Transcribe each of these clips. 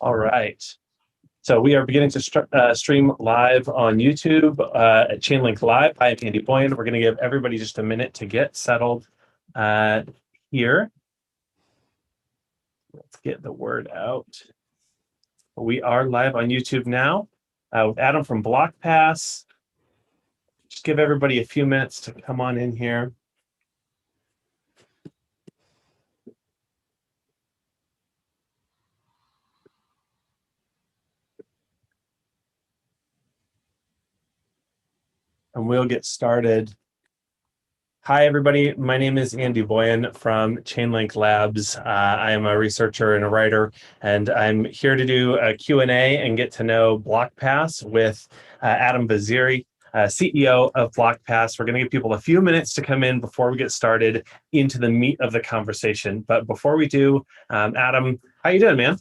All right. So we are beginning to stream live on YouTube at Chainlink Live. Hi, I'm Andy Boyan. We're going to give everybody just a minute to get settled here. Let's get the word out. We are live on YouTube now with Adam from Blockpass. Just give everybody a few minutes to come on in here. And we'll get started. Hi, everybody. My name is Andy Boyan from Chainlink Labs. I am a researcher and a writer, and I'm here to do a Q&A and get to know Blockpass with Adam Vaziri, CEO of Blockpass. We're going to give people a few minutes to come in before we get started into the meat of the conversation. But before we do, Adam, how you doing, man?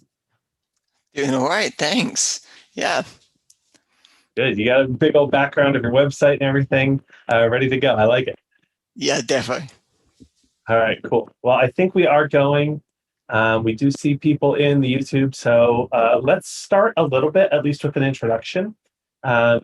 Doing all right, thanks. Yeah. Good. You got a big old background of your website and everything ready to go. I like it. Yeah, Defy. All right, cool. Well, I think we are going. We do see people in the YouTube, so let's start a little bit, at least with an introduction. Here's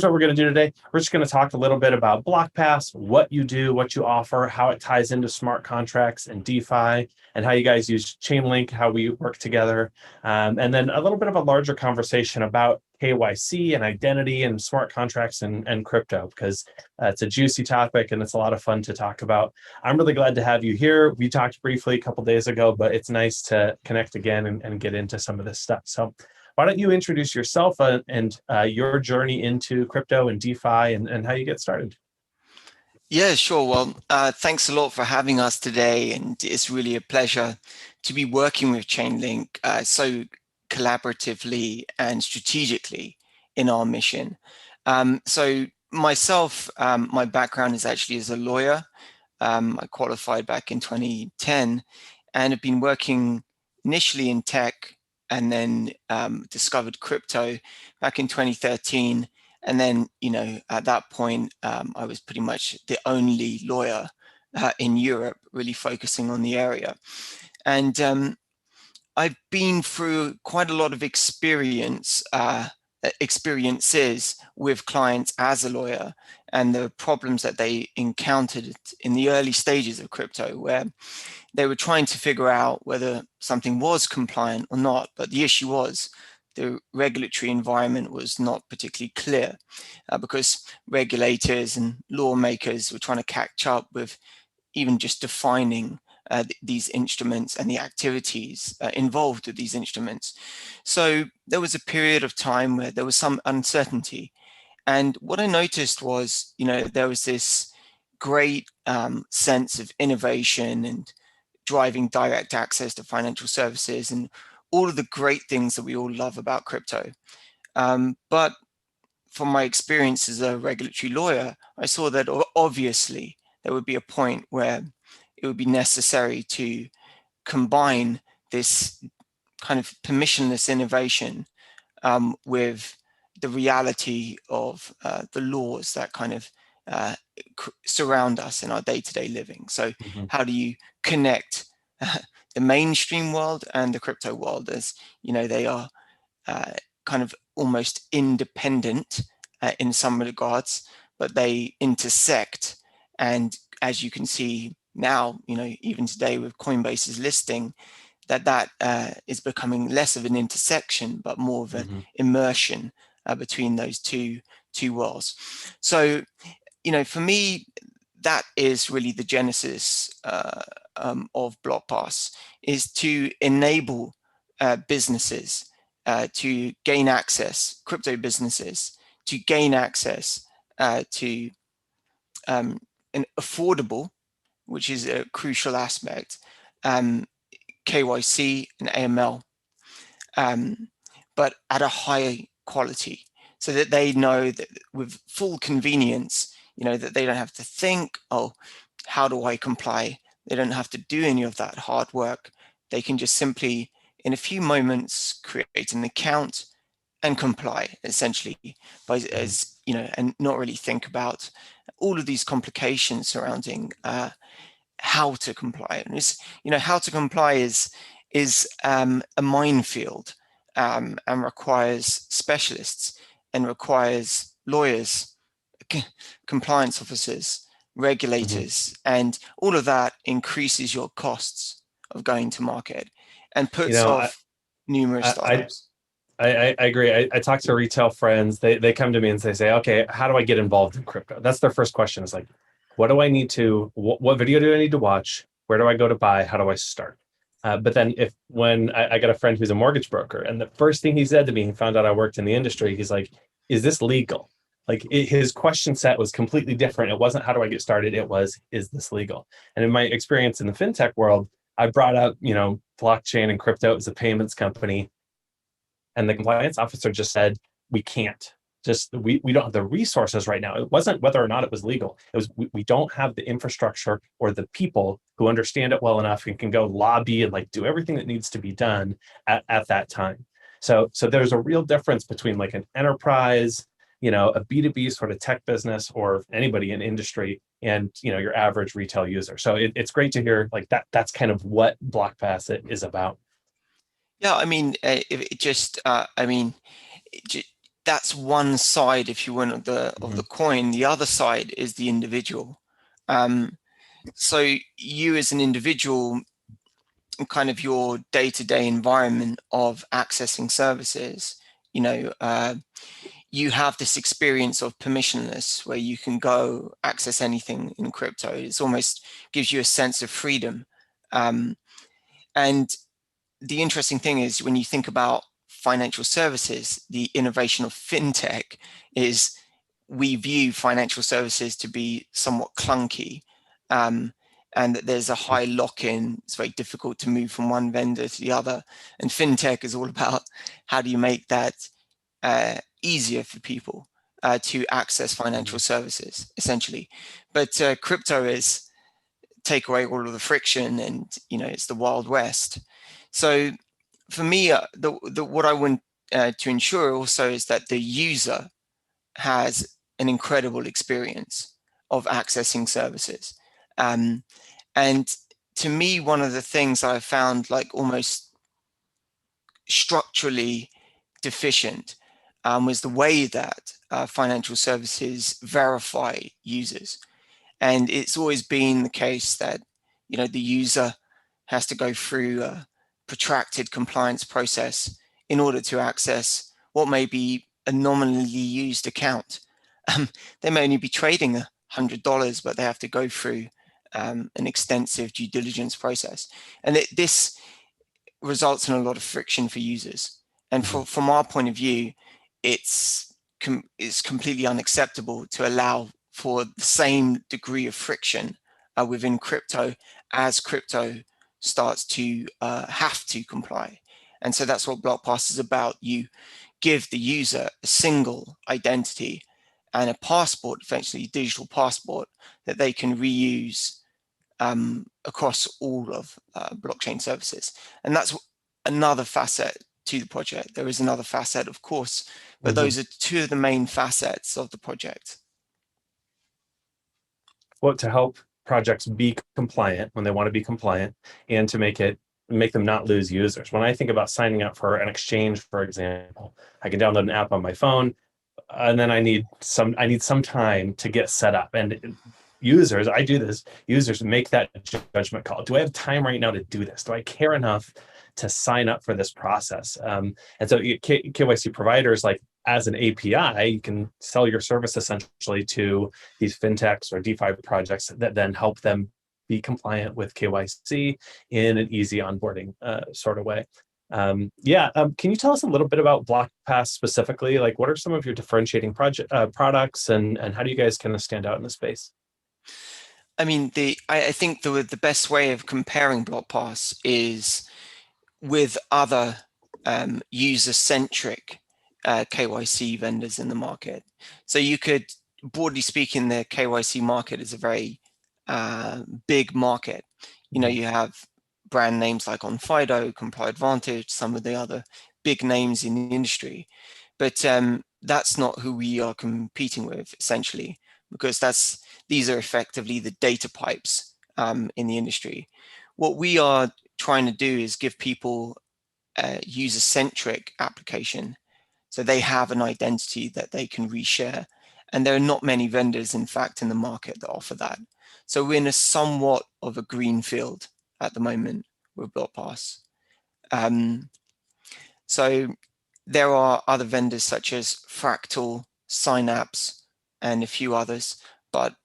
what we're going to do today. We're just going to talk a little bit about Blockpass, what you do, what you offer, how it ties into smart contracts and DeFi, and how you guys use Chainlink, how we work together, and then a little bit of a larger conversation about KYC and identity and smart contracts and crypto, because it's a juicy topic and it's a lot of fun to talk about. I'm really glad to have you here. We talked briefly a couple days ago, but it's nice to connect again and get into some of this stuff. So why don't you introduce yourself and your journey into crypto and DeFi and how you get started? Yeah, sure. Well, thanks a lot for having us today. And it's really a pleasure to be working with Chainlink so collaboratively and strategically in our mission. So myself, my background is actually as a lawyer. I qualified back in 2010 and have been working initially in tech and then discovered crypto back in 2013. And then, at that point, I was pretty much the only lawyer in Europe really focusing on the area. And I've been through quite a lot of experiences with clients as a lawyer and the problems that they encountered in the early stages of crypto, where they were trying to figure out whether something was compliant or not. But the issue was the regulatory environment was not particularly clear because regulators and lawmakers were trying to catch up with even just defining these instruments and the activities involved with these instruments. So there was a period of time where there was some uncertainty. And what I noticed was, there was this great sense of innovation and driving direct access to financial services and all of the great things that we all love about crypto. But from my experience as a regulatory lawyer, I saw that obviously there would be a point where it would be necessary to combine this kind of permissionless innovation with the reality of the laws that kind of surround us in our day-to-day living. So how do you connect the mainstream world and the crypto world, as they are kind of almost independent in some regards, but they intersect. And as you can see now, even today with Coinbase's listing, that is becoming less of an intersection, but more of an immersion between those two worlds. So, for me, that is really the genesis of Blockpass, is to enable businesses to gain access, crypto businesses, to gain access to an affordable, which is a crucial aspect, KYC and AML, but at a higher quality, so that they know that with full convenience, that they don't have to think, oh, how do I comply? They don't have to do any of that hard work. They can just simply, in a few moments, create an account and comply, essentially, and not really think about all of these complications surrounding how to comply. And how to comply is is a minefield, and requires specialists, and requires lawyers, compliance officers, regulators, and all of that increases your costs of going to market and You puts know, off numerous I, startups. I agree. I talk to retail friends. They come to me and they say, okay, how do I get involved in crypto? That's their first question. Is like, what do I need to, what video do I need to watch? Where do I go to buy? How do I start? But then when I got a friend who's a mortgage broker, and the first thing he said to me, he found out I worked in the industry. He's like, is this legal? Like his question set was completely different. It wasn't, how do I get started? It was, is this legal? And in my experience in the fintech world, I brought up, blockchain and crypto as a payments company, and the compliance officer just said, we can't. Just we don't have the resources right now. It wasn't whether or not it was legal. It was we don't have the infrastructure or the people who understand it well enough and can go lobby and like do everything that needs to be done at that time. So there's a real difference between like an enterprise, a B2B sort of tech business, or anybody in industry, and your average retail user. So it's great to hear like that. That's kind of what Blockpass is about. Yeah, I mean, that's one side, if you want, of the coin. The other side is the individual. So you as an individual, kind of your day-to-day environment of accessing services, you have this experience of permissionless, where you can go access anything in crypto. It's almost gives you a sense of freedom. And the interesting thing is, when you think about financial services, the innovation of fintech is, we view financial services to be somewhat clunky, and that there's a high lock-in. It's very difficult to move from one vendor to the other. And fintech is all about, how do you make that easier for people to access financial services, essentially. But crypto is take away all of the friction, and it's the Wild West. So for me, what I want to ensure also is that the user has an incredible experience of accessing services. And to me, one of the things I've found like almost structurally deficient was the way that financial services verify users. And it's always been the case that the user has to go through a protracted compliance process in order to access what may be a nominally used account. They may only be trading $100, but they have to go through an extensive due diligence process. And this results in a lot of friction for users. And from our point of view, it's completely unacceptable to allow for the same degree of friction within crypto, as crypto starts to have to comply. And so that's what Blockpass is about. You give the user a single identity and a passport, essentially a digital passport, that they can reuse across all of blockchain services. And that's another facet to the project. There is another facet, of course, but those are two of the main facets of the project. Well, to help projects be compliant when they want to be compliant, and to make them not lose users. When I think about signing up for an exchange, for example, I can download an app on my phone, and then I need some time to get set up. And users, I do this, users make that judgment call. Do I have time right now to do this? Do I care enough to sign up for this process? And so KYC providers, like as an API, you can sell your service essentially to these fintechs or DeFi projects that then help them be compliant with KYC in an easy onboarding sort of way. Can you tell us a little bit about Blockpass specifically? Like, what are some of your differentiating products, and how do you guys kind of stand out in the space? I mean, I think the best way of comparing Blockpass is with other user-centric KYC vendors in the market. So you could, broadly speaking, the KYC market is a very big market. You have brand names like Onfido, Comply Advantage, some of the other big names in the industry. But that's not who we are competing with, essentially, because these are effectively the data pipes in the industry. What we are trying to do is give people a user-centric application, so they have an identity that they can reshare. And there are not many vendors, in fact, in the market that offer that. So we're in a somewhat of a green field at the moment with Blockpass. So there are other vendors such as Fractal, Synapse, and a few others, but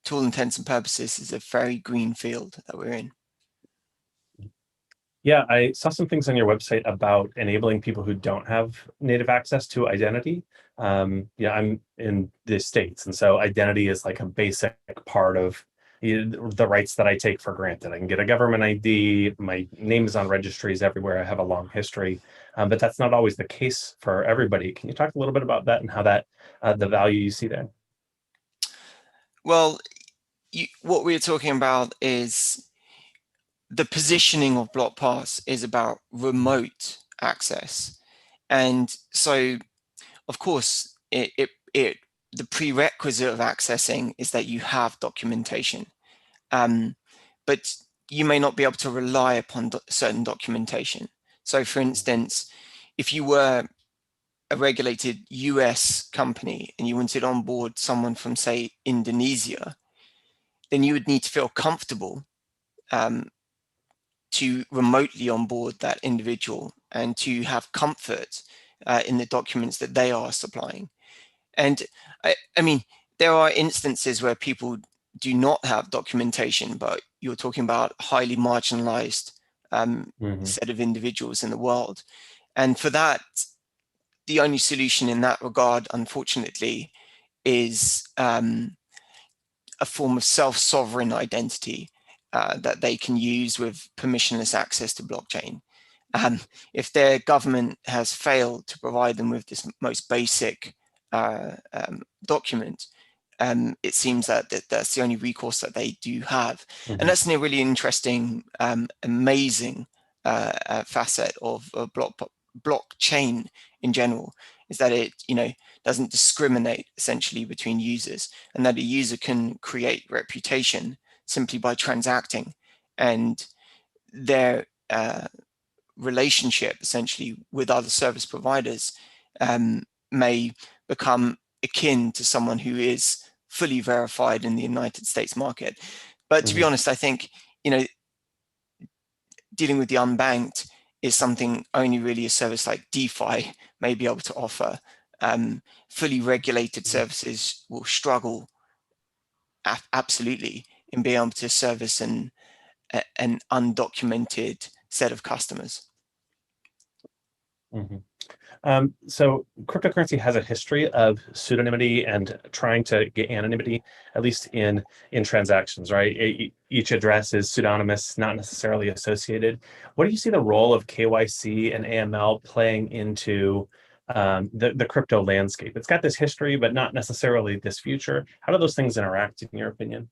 to all intents and purposes, it's a very green field that we're in. Yeah, I saw some things on your website about enabling people who don't have native access to identity. Yeah, I'm in the States, and so identity is like a basic part of the rights that I take for granted. I can get a government ID, my name is on registries everywhere, I have a long history, but that's not always the case for everybody. Can you talk a little bit about that and how that, the value you see there? Well, what we're talking about is the positioning of Blockpass is about remote access. And so, of course, the prerequisite of accessing is that you have documentation. But you may not be able to rely upon certain documentation. So for instance, if you were a regulated US company and you wanted on board someone from, say, Indonesia, then you would need to feel comfortable to remotely onboard that individual and to have comfort in the documents that they are supplying. And I mean, there are instances where people do not have documentation, but you're talking about highly marginalized set of individuals in the world. And for that, the only solution in that regard, unfortunately, is a form of self-sovereign identity that they can use with permissionless access to blockchain. If their government has failed to provide them with this most basic document, it seems that that's the only recourse that they do have. And that's a really interesting, amazing facet of blockchain in general, is that it doesn't discriminate essentially between users, and that a user can create reputation simply by transacting, and their relationship essentially with other service providers may become akin to someone who is fully verified in the United States market. But to be honest, I think dealing with the unbanked is something only really a service like DeFi may be able to offer. Fully regulated services will struggle absolutely in being able to service an undocumented set of customers. So cryptocurrency has a history of pseudonymity and trying to get anonymity, at least in transactions, right? Each address is pseudonymous, not necessarily associated. What do you see the role of KYC and AML playing into the crypto landscape? It's got this history, but not necessarily this future. How do those things interact, in your opinion?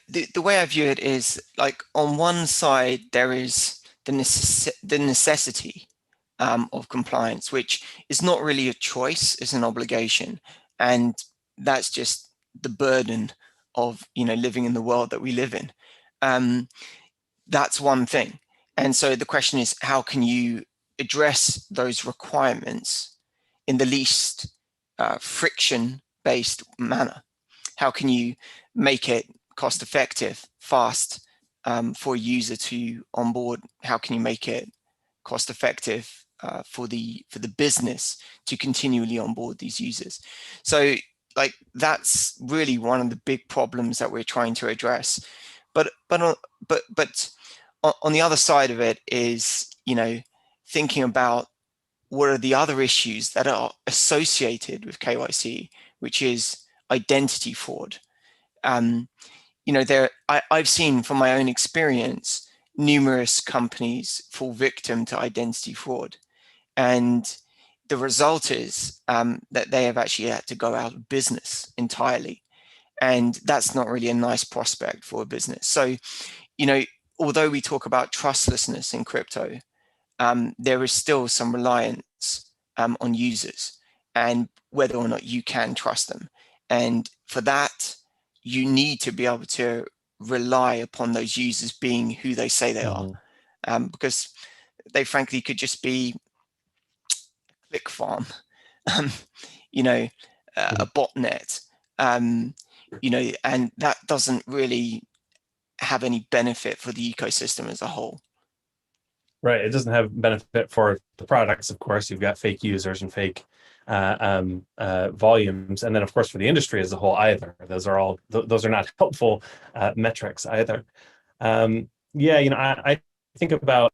The way I view it is, like, on one side, there is the necessity of compliance, which is not really a choice, it's an obligation. And that's just the burden of living in the world that we live in. That's one thing. And so the question is, how can you address those requirements in the least friction-based manner? How can you make it cost effective, fast for a user to onboard? How can you make it cost effective for the business to continually onboard these users? So, like, that's really one of the big problems that we're trying to address. But on the other side of it is, thinking about what are the other issues that are associated with KYC, which is identity fraud. I've seen from my own experience numerous companies fall victim to identity fraud, and the result is that they have actually had to go out of business entirely, and that's not really a nice prospect for a business. So, although we talk about trustlessness in crypto, there is still some reliance on users and whether or not you can trust them. And for that, you need to be able to rely upon those users being who they say they are, because they frankly could just be a click farm, you know, a botnet, you know, and that doesn't really have any benefit for the ecosystem as a whole. Right. It doesn't have benefit for the products. Of course, you've got fake users and fake volumes, and then of course for the industry as a whole either. Those are all those are not helpful metrics either. Yeah, you know, I think about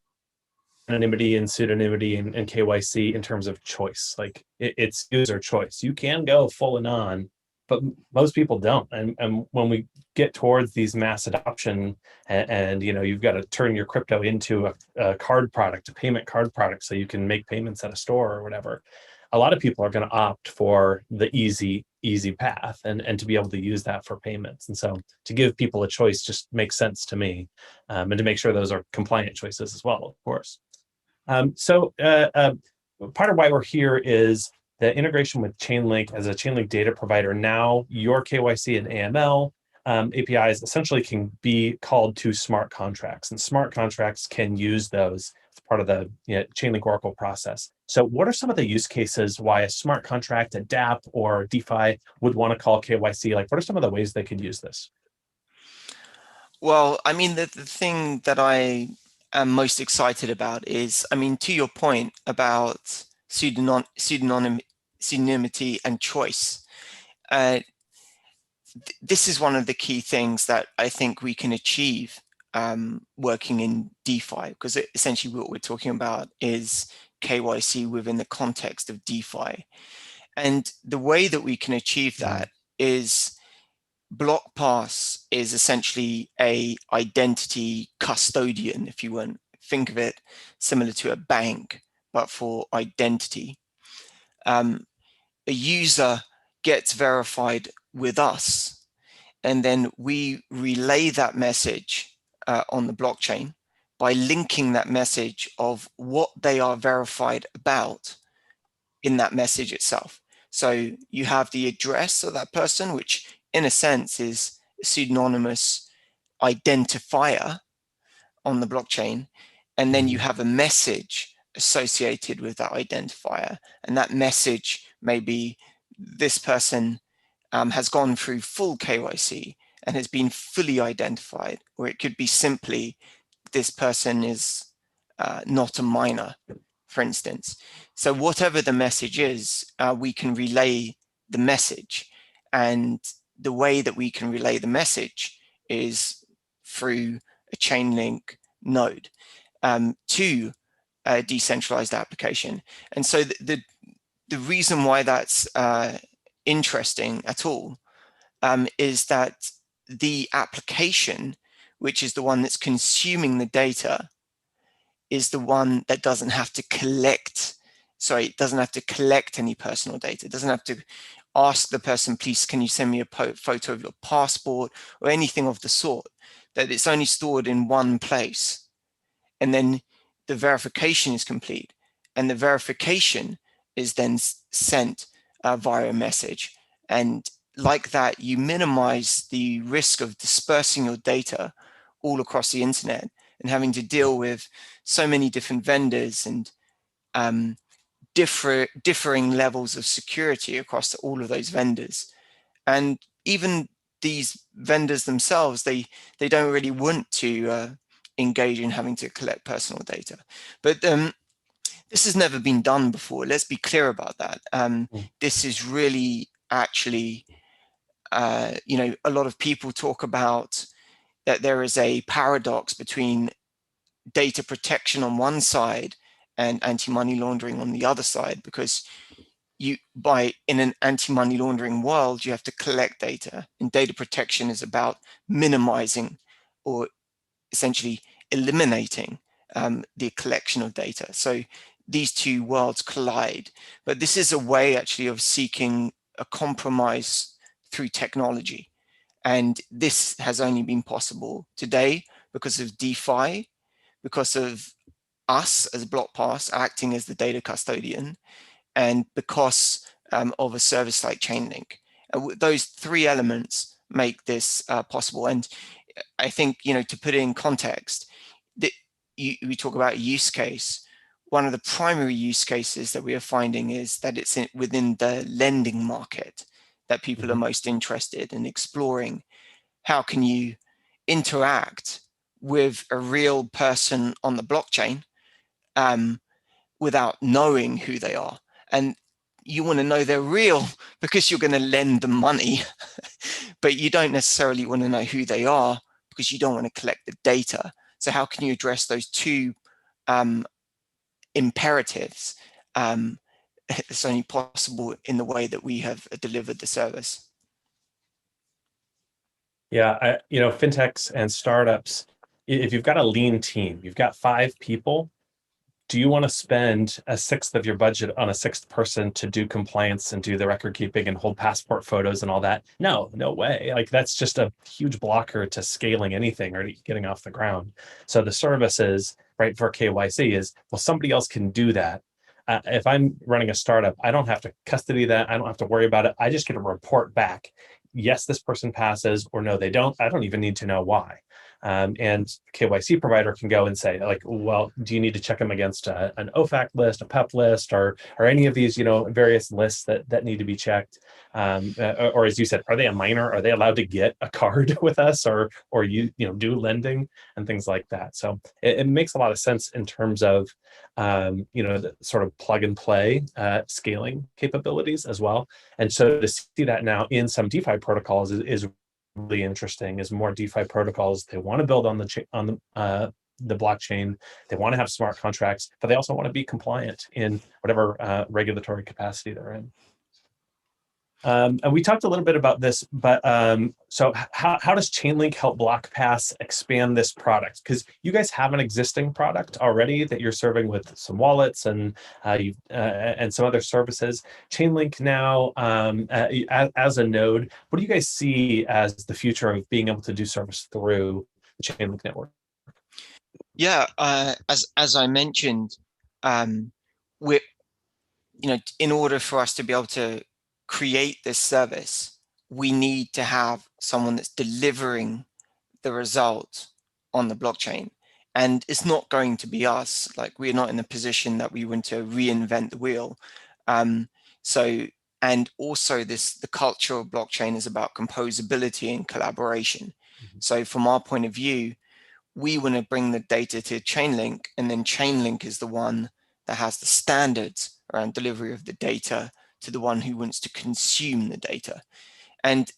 anonymity and pseudonymity and KYC in terms of choice. Like it's user choice. You can go full anon, but most people don't. And when we get towards these mass adoption, and you know, you've got to turn your crypto into a card product, a payment card product, so you can make payments at a store or whatever. A lot of people are going to opt for the easy path and to be able to use that for payments. And so to give people a choice just makes sense to me, and to make sure those are compliant choices as well, of course. So part of why we're here is the integration with Chainlink as a Chainlink data provider. Now your KYC and AML APIs essentially can be called to smart contracts, and smart contracts can use those as part of the Chainlink Oracle process. So what are some of the use cases why a smart contract, a dApp or DeFi would want to call KYC? Like, what are some of the ways they could use this? Well, I mean, the thing that I am most excited about is, I mean, to your point about pseudonymity and choice, this is one of the key things that I think we can achieve working in DeFi, because essentially what we're talking about is KYC within the context of DeFi. And the way that we can achieve that is Blockpass is essentially a identity custodian, if you want. Think of it similar to a bank, but for identity. A user gets verified with us, and then we relay that message on the blockchain by linking that message of what they are verified about in that message itself. So you have the address of that person, which in a sense is a pseudonymous identifier on the blockchain. And then you have a message associated with that identifier. And that message may be this person has gone through full KYC and has been fully identified, or it could be simply this person is not a minor, for instance. So whatever the message is, we can relay the message. And the way that we can relay the message is through a Chainlink node to a decentralized application. And so the reason why that's interesting at all is that the application, which is the one that's consuming the data, is the one that doesn't have to collect, it doesn't have to collect any personal data. It doesn't have to ask the person, please, can you send me a photo of your passport or anything of the sort, that it's only stored in one place. And then the verification is complete. And the verification is then sent via a message. And like that, you minimize the risk of dispersing your data all across the internet and having to deal with so many different vendors and differing levels of security across all of those vendors. And even these vendors themselves, they don't really want to engage in having to collect personal data. But this has never been done before. Let's be clear about that. This is really actually, a lot of people talk about that there is a paradox between data protection on one side and anti-money laundering on the other side, because in an anti-money laundering world, you have to collect data, and data protection is about minimizing or essentially eliminating the collection of data. So these two worlds collide, but this is a way actually of seeking a compromise through technology. And this has only been possible today because of DeFi, because of us as Blockpass acting as the data custodian, and because of a service like Chainlink. Those three elements make this possible. And I think, to put it in context, that we talk about use case. One of the primary use cases that we are finding is that it's within the lending market that people are most interested in exploring. How can you interact with a real person on the blockchain without knowing who they are? And you want to know they're real because you're going to lend them money, but you don't necessarily want to know who they are because you don't want to collect the data. So how can you address those two imperatives? It's only possible in the way that we have delivered the service. Yeah, fintechs and startups, if you've got a lean team, you've got 5 people, do you want to spend a sixth of your budget on a 6th person to do compliance and do the record keeping and hold passport photos and all that? No way. Like, that's just a huge blocker to scaling anything or getting off the ground. So the services, right, for KYC is, well, somebody else can do that. If I'm running a startup, I don't have to custody that. I don't have to worry about it. I just get a report back. Yes, this person passes, or no, they don't. I don't even need to know why. And KYC provider can go and say, like, well, do you need to check them against an OFAC list, a PEP list, or any of these, various lists that need to be checked? Or as you said, are they a minor? Are they allowed to get a card with us, or do lending and things like that? So it makes a lot of sense in terms of the sort of plug and play scaling capabilities as well. And so to see that now in some DeFi protocols is really interesting. Is more DeFi protocols, they want to build on the blockchain, they want to have smart contracts, but they also want to be compliant in whatever regulatory capacity they're in. And we talked a little bit about this, but so how does Chainlink help Blockpass expand this product? Because you guys have an existing product already that you're serving with some wallets and some other services. Chainlink now, as a node, what do you guys see as the future of being able to do service through the Chainlink network? Yeah, as I mentioned, we're in order for us to be able to create this service, we need to have someone that's delivering the result on the blockchain. And it's not going to be us. Like, we're not in the position that we want to reinvent the wheel. And also the culture of blockchain is about composability and collaboration. So from our point of view, we want to bring the data to Chainlink, and then Chainlink is the one that has the standards around delivery of the data to the one who wants to consume the data. And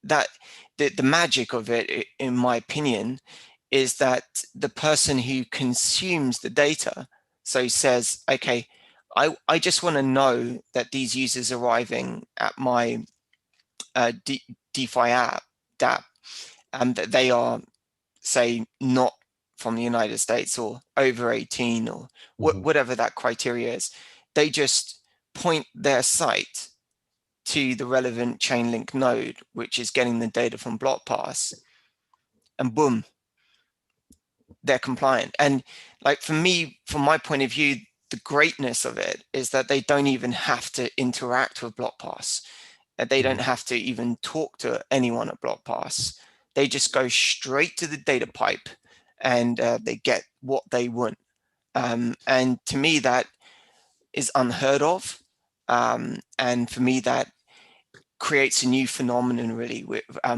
that the magic of it, in my opinion, is that the person who consumes the data, so says, okay, I just want to know that these users arriving at my DeFi app, that they are, say, not from the United States or over 18 or whatever that criteria is. They just point their site to the relevant Chainlink node, which is getting the data from Blockpass, and boom, they're compliant. And like, for me, from my point of view, the greatness of it is that they don't even have to interact with Blockpass. They don't have to even talk to anyone at Blockpass. They just go straight to the data pipe and they get what they want. And to me, that is unheard of. And for me, that creates a new phenomenon, really,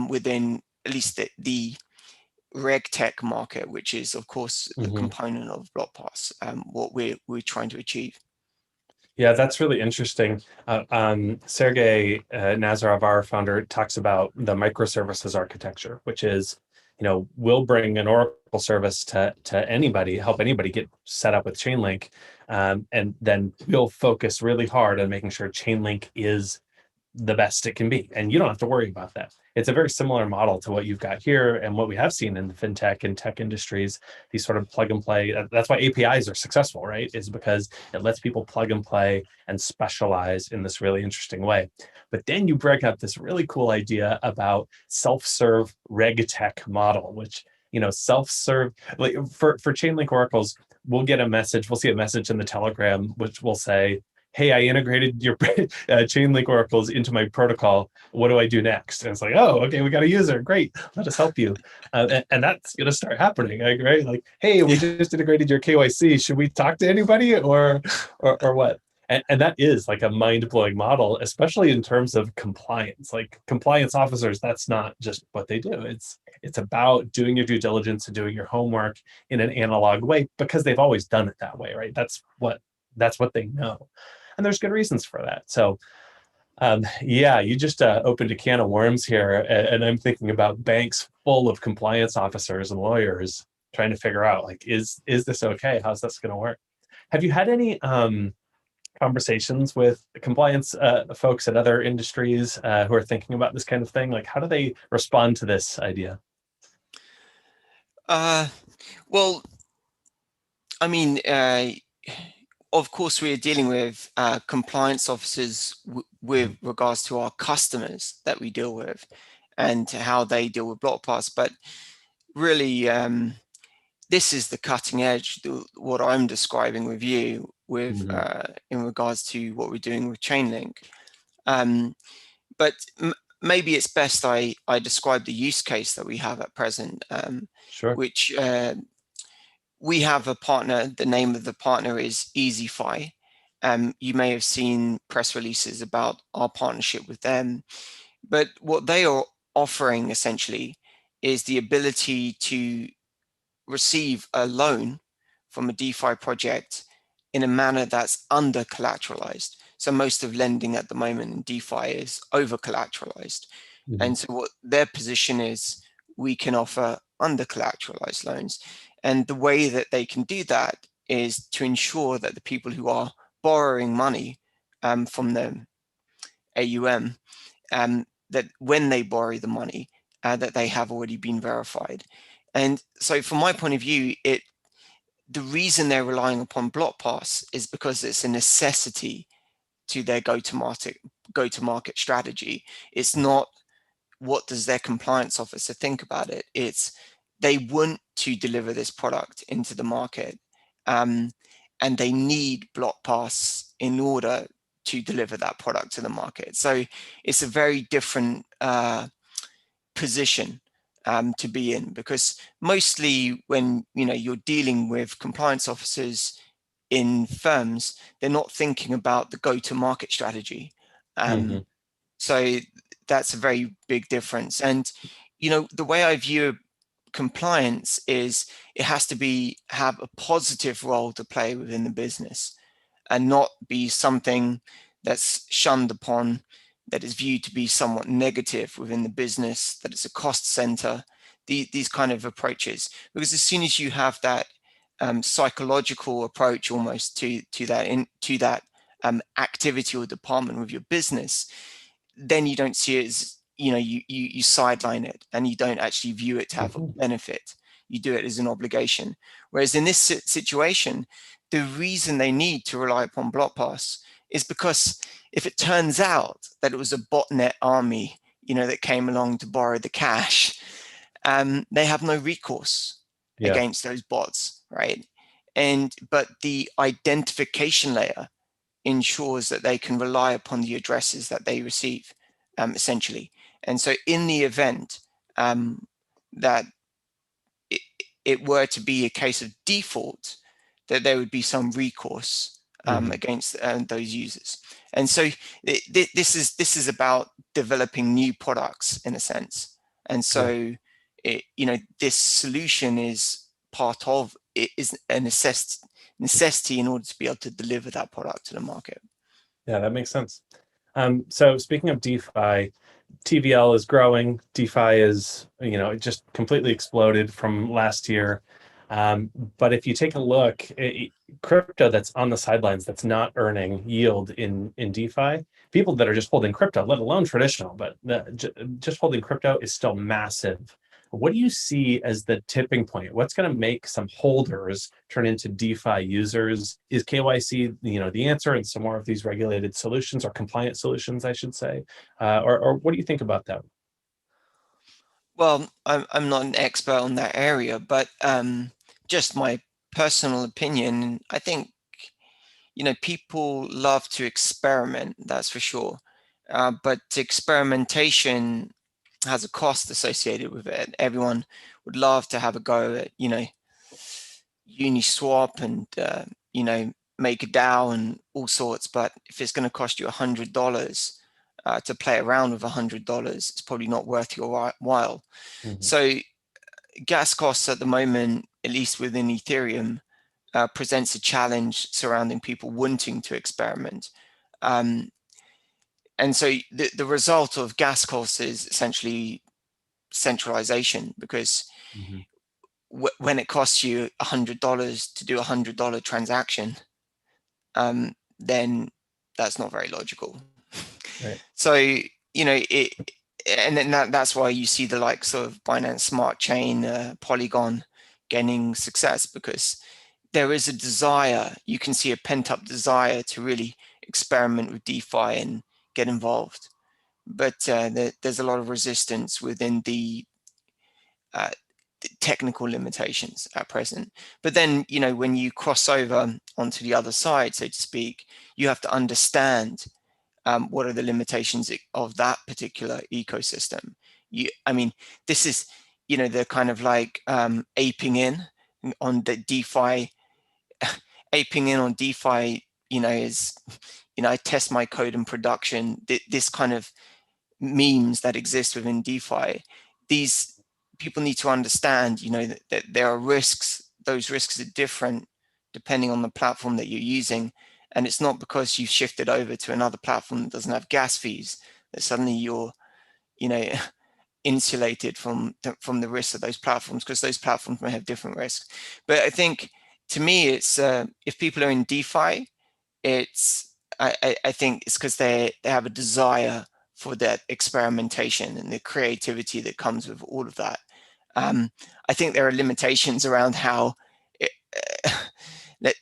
within at least the RegTech market, which is, of course, the component of Blockpass, what we're trying to achieve. Yeah, that's really interesting. Sergey Nazarov, our founder, talks about the microservices architecture, which is, we'll bring an Oracle service to anybody, help anybody get set up with Chainlink, and then we'll focus really hard on making sure Chainlink is the best it can be, and you don't have to worry about that. It's a very similar model to what you've got here and what we have seen in the fintech and tech industries, these sort of plug and play. That's why APIs are successful, right? Is because it lets people plug and play and specialize in this really interesting way. But then you break up this really cool idea about self-serve RegTech model, which, self-serve, like for Chainlink oracles, we'll get a message, we'll see a message in the Telegram, which will say, hey, I integrated your Chainlink oracles into my protocol. What do I do next? And it's like, oh, okay, we got a user. Great, let us help you. And that's going to start happening, right? Like, hey, we Yeah. just integrated your KYC. Should we talk to anybody or what? And that is like a mind-blowing model, especially in terms of compliance. Like compliance officers, that's not just what they do. It's about doing your due diligence and doing your homework in an analog way because they've always done it that way, right? That's what they know, and there's good reasons for that. So yeah, you just opened a can of worms here, and I'm thinking about banks full of compliance officers and lawyers trying to figure out, like, is this okay? How's this going to work? Have you had any conversations with compliance folks at other industries who are thinking about this kind of thing? Like, how do they respond to this idea? Well, I mean, of course, we are dealing with compliance officers with regards to our customers that we deal with and how they deal with Blockpass. But really, this is the cutting edge, what I'm describing with you with Mm-hmm. in regards to what we're doing with Chainlink. But maybe it's best I describe the use case that we have at present, Sure. which we have a partner. The name of the partner is EasyFi. You may have seen press releases about our partnership with them, but what they are offering essentially is the ability to receive a loan from a DeFi project in a manner that's under collateralized. So most of lending at the moment in DeFi is over collateralized. Mm-hmm. And so what their position is, we can offer under collateralized loans. And the way that they can do that is to ensure that the people who are borrowing money from the AUM, that when they borrow the money, that they have already been verified. And so from my point of view, the reason they're relying upon Blockpass is because it's a necessity to their go-to-market strategy. It's not what does their compliance officer think about it. It's they want to deliver this product into the market, and they need Blockpass in order to deliver that product to the market. So it's a very different position to be in, because mostly when you're dealing with compliance officers in firms, they're not thinking about the go-to-market strategy. Mm-hmm. So that's a very big difference. And the way I view compliance is it has to have a positive role to play within the business and not be something that's shunned upon, that is viewed to be somewhat negative within the business, that it's a cost center, these kind of approaches. Because as soon as you have that psychological approach almost to that activity or department with your business, then you don't see it as, you sideline it and you don't actually view it to have a Mm-hmm. benefit. You do it as an obligation. Whereas in this situation, the reason they need to rely upon Blockpass is because if it turns out that it was a botnet army, that came along to borrow the cash, they have no recourse Yeah. against those bots, right? But the identification layer ensures that they can rely upon the addresses that they receive, essentially. And so in the event that it were to be a case of default, that there would be some recourse Mm-hmm. against those users. And so this is about developing new products in a sense. And Yeah. so this solution is part of it, is a necessity in order to be able to deliver that product to the market. Yeah, that makes sense. So speaking of DeFi, TVL is growing. DeFi is, it just completely exploded from last year. But if you take a look, crypto that's on the sidelines, that's not earning yield in DeFi, people that are just holding crypto, let alone traditional, but just holding crypto is still massive. What do you see as the tipping point? What's going to make some holders turn into DeFi users? Is KYC, the answer, and some more of these regulated solutions or compliant solutions, I should say? Or what do you think about that? Well, I'm not an expert on that area, but just my personal opinion, I think people love to experiment, that's for sure. But experimentation has a cost associated with it. Everyone would love to have a go at, Uniswap and, make a DAO and all sorts. But if it's going to cost you $100 to play around with $100, it's probably not worth your while. Mhm. So gas costs at the moment, at least within Ethereum, presents a challenge surrounding people wanting to experiment. And so the result of gas costs is essentially centralization, because Mhm. when it costs you $100 to do a $100 transaction, then that's not very logical. Right. So, and then that's why you see the likes of Binance Smart Chain, Polygon gaining success, because there is a desire, you can see a pent-up desire to really experiment with DeFi and get involved. But there's a lot of resistance within the technical limitations at present. But then, when you cross over onto the other side, so to speak, you have to understand what are the limitations of that particular ecosystem. This is, the kind of like aping in on the DeFi, aping in on DeFi, is, I test my code in production. This kind of memes that exist within DeFi, these people need to understand, that there are risks. Those risks are different depending on the platform that you're using. And it's not because you've shifted over to another platform that doesn't have gas fees that suddenly you're, insulated from the risks of those platforms, because those platforms may have different risks. But I think, to me, it's if people are in DeFi, it's I think it's because they have a desire for that experimentation and the creativity that comes with all of that. I think there are limitations around how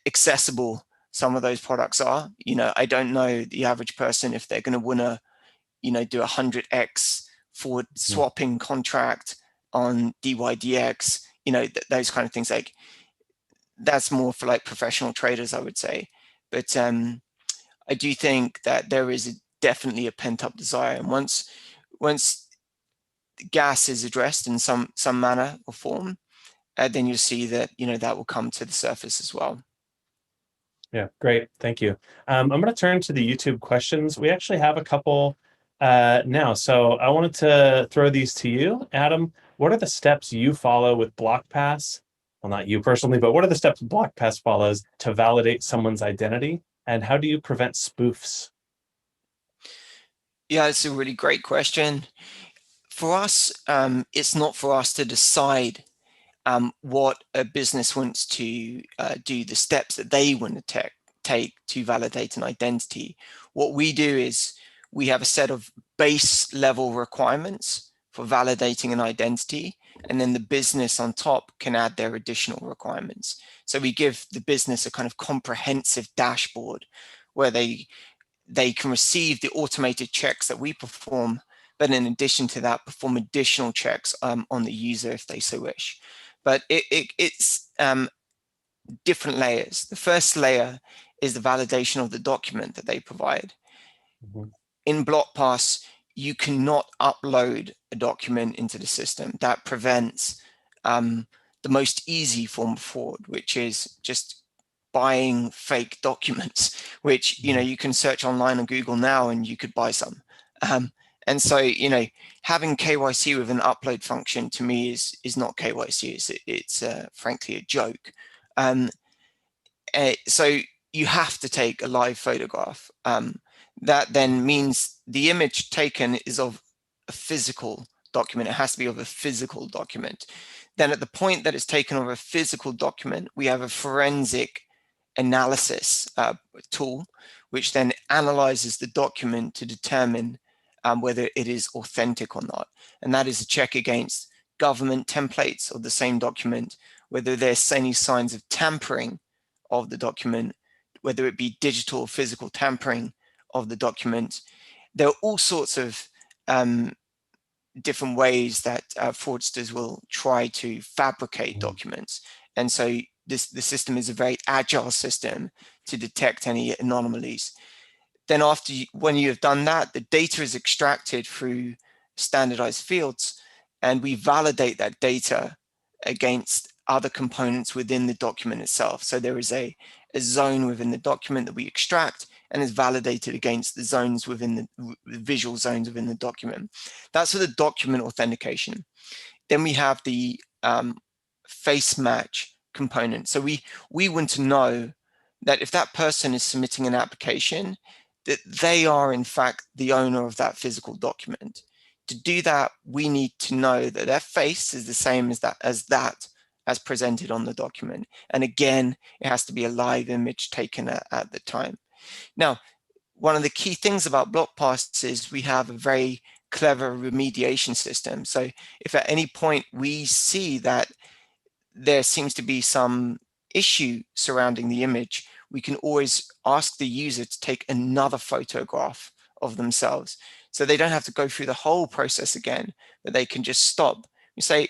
accessible some of those products are. I don't know the average person if they're going to want to, do 100x forward swapping contract on DYDX, those kind of things. Like, that's more for like professional traders, I would say. But I do think that there is definitely a pent-up desire, and once gas is addressed in some manner or form, then you'll see that that will come to the surface as well. Yeah, great. Thank you. I'm going to turn to the YouTube questions. We actually have a couple now. So I wanted to throw these to you. Adam, what are the steps you follow with Blockpass? Well, not you personally, but what are the steps Blockpass follows to validate someone's identity? And how do you prevent spoofs? Yeah, it's a really great question. For us, it's not for us to decide what a business wants to do, the steps that they want to take to validate an identity. What we do is we have a set of base level requirements for validating an identity, and then the business on top can add their additional requirements. So we give the business a kind of comprehensive dashboard where they can receive the automated checks that we perform, but in addition to that, perform additional checks on the user if they so wish. But it's different layers. The first layer is the validation of the document that they provide. Mhm. In Blockpass, you cannot upload a document into the system. That prevents the most easy form of fraud, which is just buying fake documents, which you can search online on Google now and you could buy some. And so having KYC with an upload function, to me, is not KYC. It's frankly a joke. So you have to take a live photograph. That then means the image taken is of a physical document. It has to be of a physical document. Then at the point that it's taken of a physical document, we have a forensic analysis tool, which then analyzes the document to determine whether it is authentic or not. And that is a check against government templates of the same document, whether there's any signs of tampering of the document, whether it be digital or physical tampering of the document. There are all sorts of different ways that fraudsters will try to fabricate documents. And so the system is a very agile system to detect any anomalies. Then when you have done that, the data is extracted through standardized fields, and we validate that data against other components within the document itself. So there is a zone within the document that we extract and is validated against the zones within the visual zones within the document. That's for the document authentication. Then we have the face match component. So we want to know that if that person is submitting an application, that they are in fact the owner of that physical document. To do that, we need to know that their face is the same as presented on the document. And again, it has to be a live image taken at the time. Now, one of the key things about Blockpass is we have a very clever remediation system. So if at any point we see that there seems to be some issue surrounding the image, we can always ask the user to take another photograph of themselves. So they don't have to go through the whole process again, but they can just stop. You say,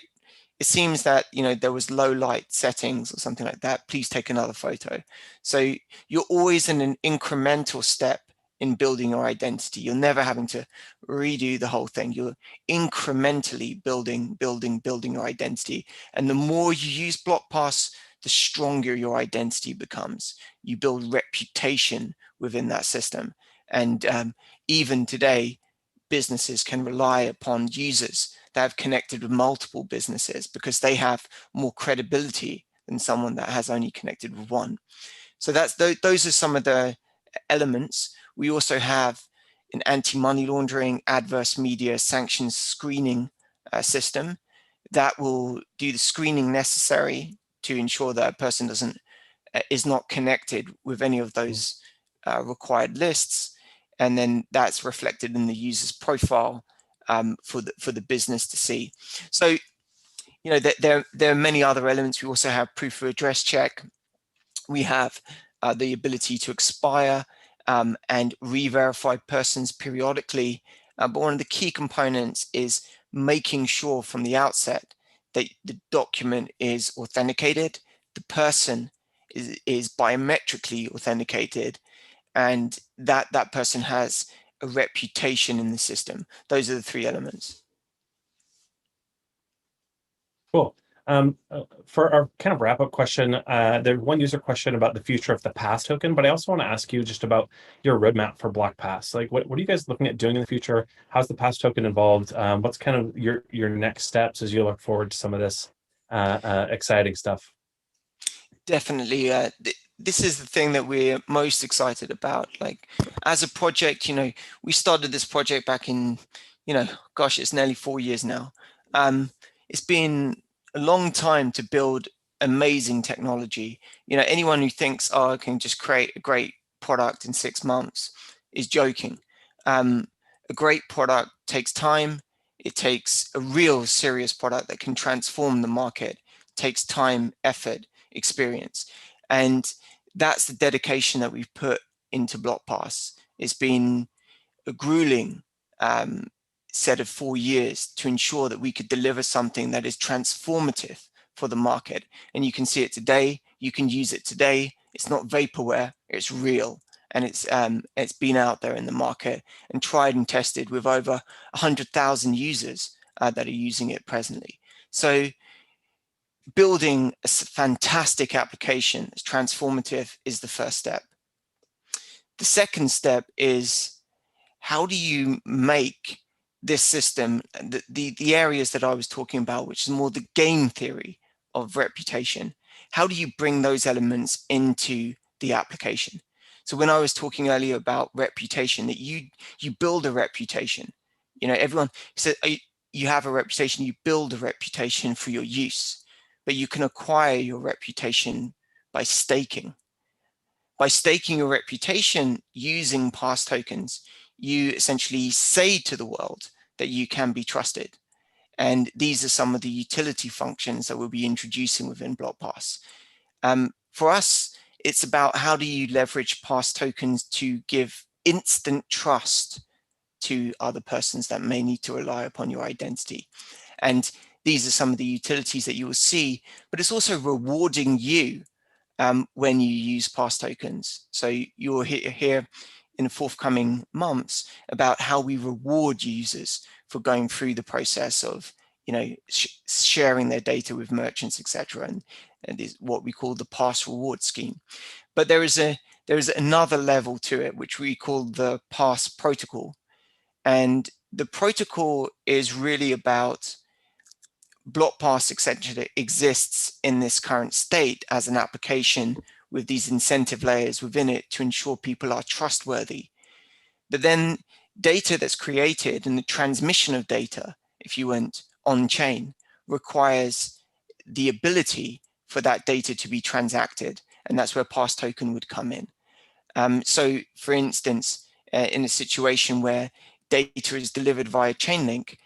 it seems that there was low light settings or something like that. Please take another photo. So you're always in an incremental step in building your identity. You're never having to redo the whole thing. You're incrementally building your identity. And the more you use Blockpass, the stronger your identity becomes. You build reputation within that system. And even today, businesses can rely upon users that have connected with multiple businesses because they have more credibility than someone that has only connected with one. So those are some of the elements. We also have an anti-money laundering, adverse media sanctions screening system that will do the screening necessary to ensure that a person is not connected with any of those required lists. And then that's reflected in the user's profile for the business to see. So, there are many other elements. We also have proof of address check. We have the ability to expire and re-verify persons periodically. But one of the key components is making sure from the outset that the document is authenticated, the person is biometrically authenticated, and that person has a reputation in the system. Those are the three elements. Cool. For our kind of wrap-up question, there's one user question about the future of the pass token, but I also want to ask you just about your roadmap for Blockpass. Like, what are you guys looking at doing in the future? How's the pass token involved? What's kind of your next steps as you look forward to some of this exciting stuff? Definitely. This is the thing that we're most excited about. Like, as a project, we started this project back in, gosh, it's nearly 4 years now. It's been a long time to build amazing technology. Anyone who thinks, oh, I can just create a great product in 6 months is joking. A great product takes time. It takes a real serious product that can transform the market. It takes time, effort, experience. And that's the dedication that we've put into Blockpass. It's been a grueling set of 4 years to ensure that we could deliver something that is transformative for the market. And you can see it today. You can use it today. It's not vaporware. It's real. And it's been out there in the market and tried and tested with over 100,000 users that are using it presently. So building a fantastic application that's transformative is the first step. The second step is, how do you make this system, the areas that I was talking about, which is more the game theory of reputation, how do you bring those elements into the application? So when I was talking earlier about reputation, that you build a reputation, everyone said you have a reputation, you build a reputation for your use, but you can acquire your reputation by staking. By staking your reputation using pass tokens, you essentially say to the world that you can be trusted. And these are some of the utility functions that we'll be introducing within Blockpass. For us, it's about how do you leverage pass tokens to give instant trust to other persons that may need to rely upon your identity. And these are some of the utilities that you will see, but it's also rewarding you when you use pass tokens. So you'll hear in the forthcoming months about how we reward users for going through the process of, sharing their data with merchants, etc. And is what we call the pass reward scheme. But there is another level to it, which we call the pass protocol. And the protocol is really about Blockpass essentially exists in this current state as an application with these incentive layers within it to ensure people are trustworthy. But then data that's created and the transmission of data, if you went on-chain, requires the ability for that data to be transacted. And that's where pass token would come in. So for instance, in a situation where data is delivered via Chainlink,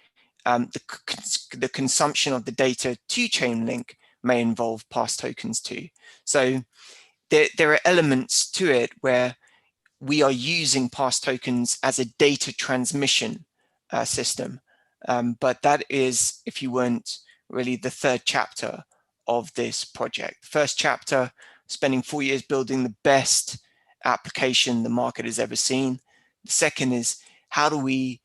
the consumption of the data to Chainlink may involve pass tokens too. So there are elements to it where we are using pass tokens as a data transmission system. But that is, if you weren't, really the third chapter of this project. First chapter, spending 4 years building the best application the market has ever seen. The second is, how do we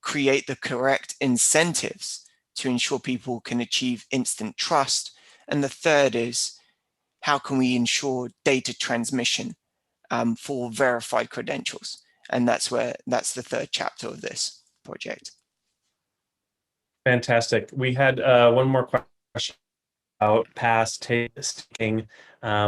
create the correct incentives to ensure people can achieve instant trust? And the third is, how can we ensure data transmission for verified credentials? And that's the third chapter of this project. Fantastic. We had one more question about pass staking,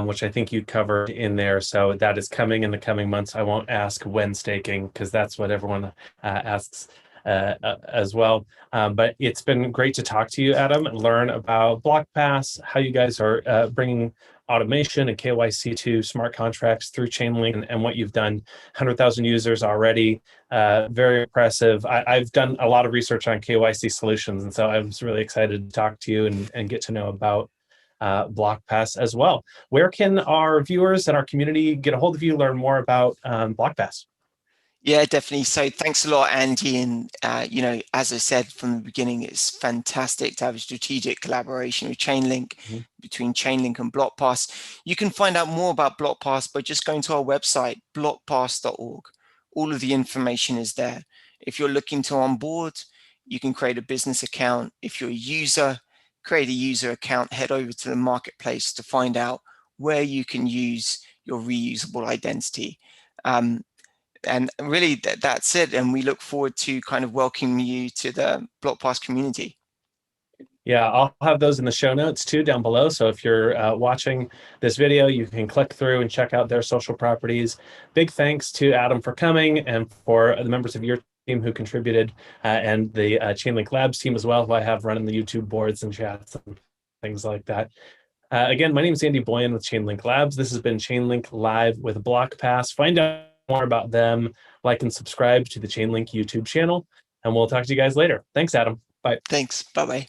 which I think you covered in there. So that is coming in the coming months. I won't ask when staking because that's what everyone asks as well. But it's been great to talk to you, Adam, and learn about Blockpass, how you guys are bringing automation and KYC to smart contracts through Chainlink, and what you've done. 100,000 users already, very impressive. I've done a lot of research on KYC solutions, and so I was really excited to talk to you and get to know about Blockpass as well. Where can our viewers and our community get a hold of you, learn more about Blockpass? Yeah, definitely. So thanks a lot, Andy. And, as I said from the beginning, it's fantastic to have a strategic collaboration with Chainlink, between Chainlink and Blockpass. You can find out more about Blockpass by just going to our website, blockpass.org. All of the information is there. If you're looking to onboard, you can create a business account. If you're a user, create a user account, head over to the marketplace to find out where you can use your reusable identity. And really, that's it. And we look forward to kind of welcoming you to the Blockpass community. Yeah, I'll have those in the show notes too down below. So if you're watching this video, you can click through and check out their social properties. Big thanks to Adam for coming, and for the members of your team who contributed, and the Chainlink Labs team as well, who I have running the YouTube boards and chats and things like that. Again, my name is Andy Boyan with Chainlink Labs. This has been Chainlink Live with Blockpass. Find out more about them, like and subscribe to the Chainlink YouTube channel, and we'll talk to you guys later. Thanks, Adam. Bye. Thanks. Bye-bye.